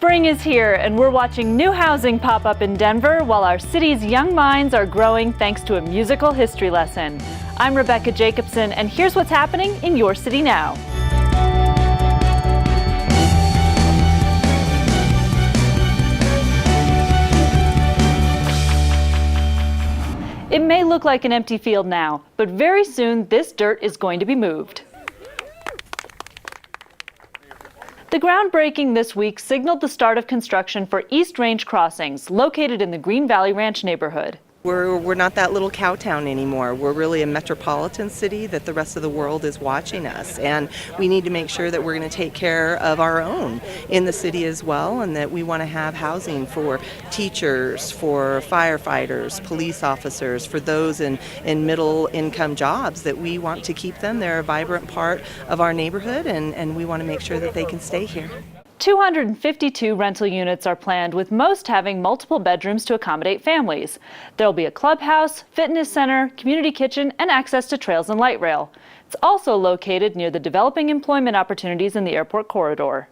Spring is here, and we're watching new housing pop up in Denver while our city's young minds are growing thanks to a musical history lesson. I'm Rebecca Jacobson, and here's what's happening in your city now. It may look like an empty field now, but very soon this dirt is going to be moved. The groundbreaking this week signaled the start of construction for East Range Crossings, located in the Green Valley Ranch neighborhood. We're not that little cow town anymore. We're really a metropolitan city that the rest of the world is watching us. And we need to make sure that we're going to take care of our own in the city as well, and that we want to have housing for teachers, for firefighters, police officers, for those in middle income jobs, that we want to keep them. They're a vibrant part of our neighborhood, and we want to make sure that they can stay here. 252 rental units are planned, with most having multiple bedrooms to accommodate families. There'll be a clubhouse, fitness center, community kitchen, and access to trails and light rail. It's also located near the developing employment opportunities in the airport corridor.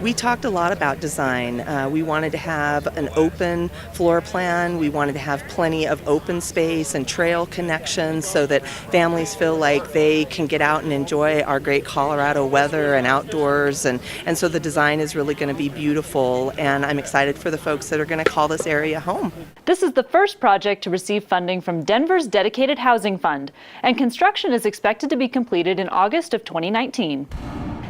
We talked a lot about design. We wanted to have an open floor plan. We wanted to have plenty of open space and trail connections so that families feel like they can get out and enjoy our great Colorado weather and outdoors. And so the design is really going to be beautiful, and I'm excited for the folks that are going to call this area home. This is the first project to receive funding from Denver's Dedicated Housing Fund, and construction is expected to be completed in August of 2019.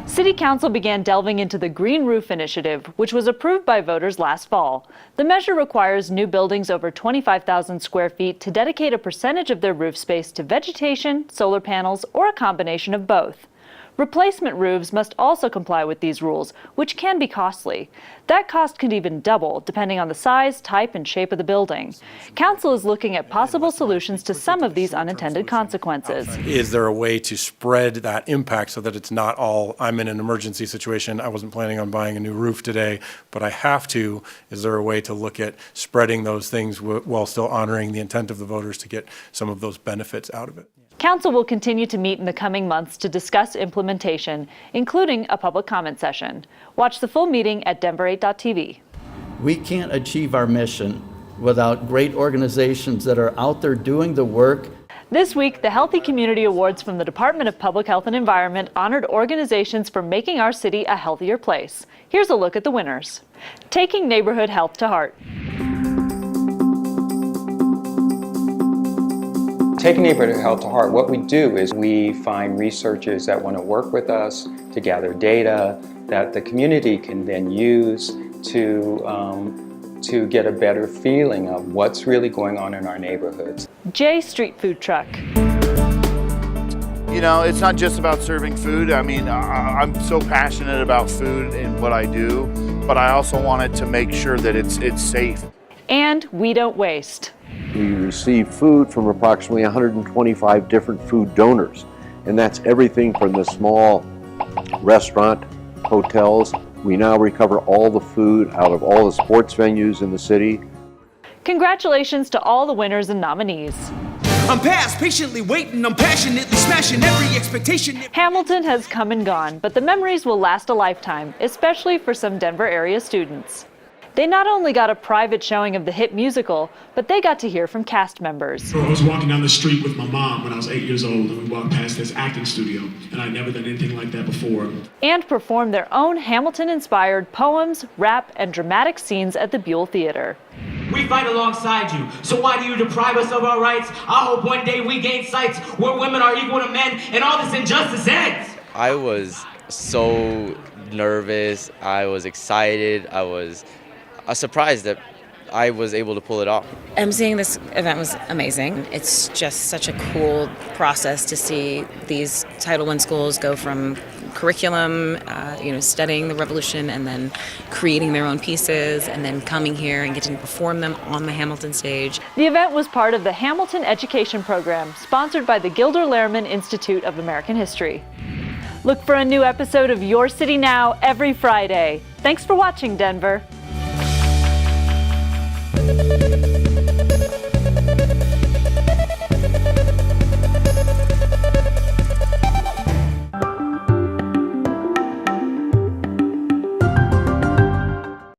City Council began delving into the Green Roof Initiative, which was approved by voters last fall. The measure requires new buildings over 25,000 square feet to dedicate a percentage of their roof space to vegetation, solar panels, or a combination of both. Replacement roofs must also comply with these rules, which can be costly. That cost could even double, depending on the size, type, and shape of the building. Council is looking at possible solutions to some of these unintended consequences. Is there a way to spread that impact so that it's not all, I'm in an emergency situation, I wasn't planning on buying a new roof today, but I have to? Is there a way to look at spreading those things while still honoring the intent of the voters to get some of those benefits out of it? Council will continue to meet in the coming months to discuss implementation, including a public comment session. Watch the full meeting at denver8.tv. We can't achieve our mission without great organizations that are out there doing the work. This week, the Healthy Community Awards from the Department of Public Health and Environment honored organizations for making our city a healthier place. Here's a look at the winners. Taking neighborhood health to heart. Taking neighborhood health to heart, what we do is we find researchers that want to work with us to gather data that the community can then use to get a better feeling of what's really going on in our neighborhoods. J Street Food Truck. You know, it's not just about serving food. I mean, I'm so passionate about food and what I do, but I also wanted to make sure that it's safe. And We Don't Waste. We receive food from approximately 125 different food donors, and that's everything from the small restaurant, hotels. We now recover all the food out of all the sports venues in the city. Congratulations to all the winners and nominees. I'm past patiently waiting, I'm passionately smashing every expectation. Hamilton has come and gone, but the memories will last a lifetime, especially for some Denver area students. They not only got a private showing of the hit musical, but they got to hear from cast members. I was walking down the street with my mom when I was 8 years old, and we walked past this acting studio, and I'd never done anything like that before. And performed their own Hamilton-inspired poems, rap, and dramatic scenes at the Buell Theater. We fight alongside you, so why do you deprive us of our rights? I hope one day we gain sights where women are equal to men and all this injustice ends. I was so nervous, I was excited, I was surprised that I was able to pull it off. Emceeing this event was amazing. It's just such a cool process to see these Title I schools go from curriculum, studying the Revolution, and then creating their own pieces, and then coming here and getting to perform them on the Hamilton stage. The event was part of the Hamilton Education Program, sponsored by the Gilder Lehrman Institute of American History. Look for a new episode of Your City Now every Friday. Thanks for watching, Denver.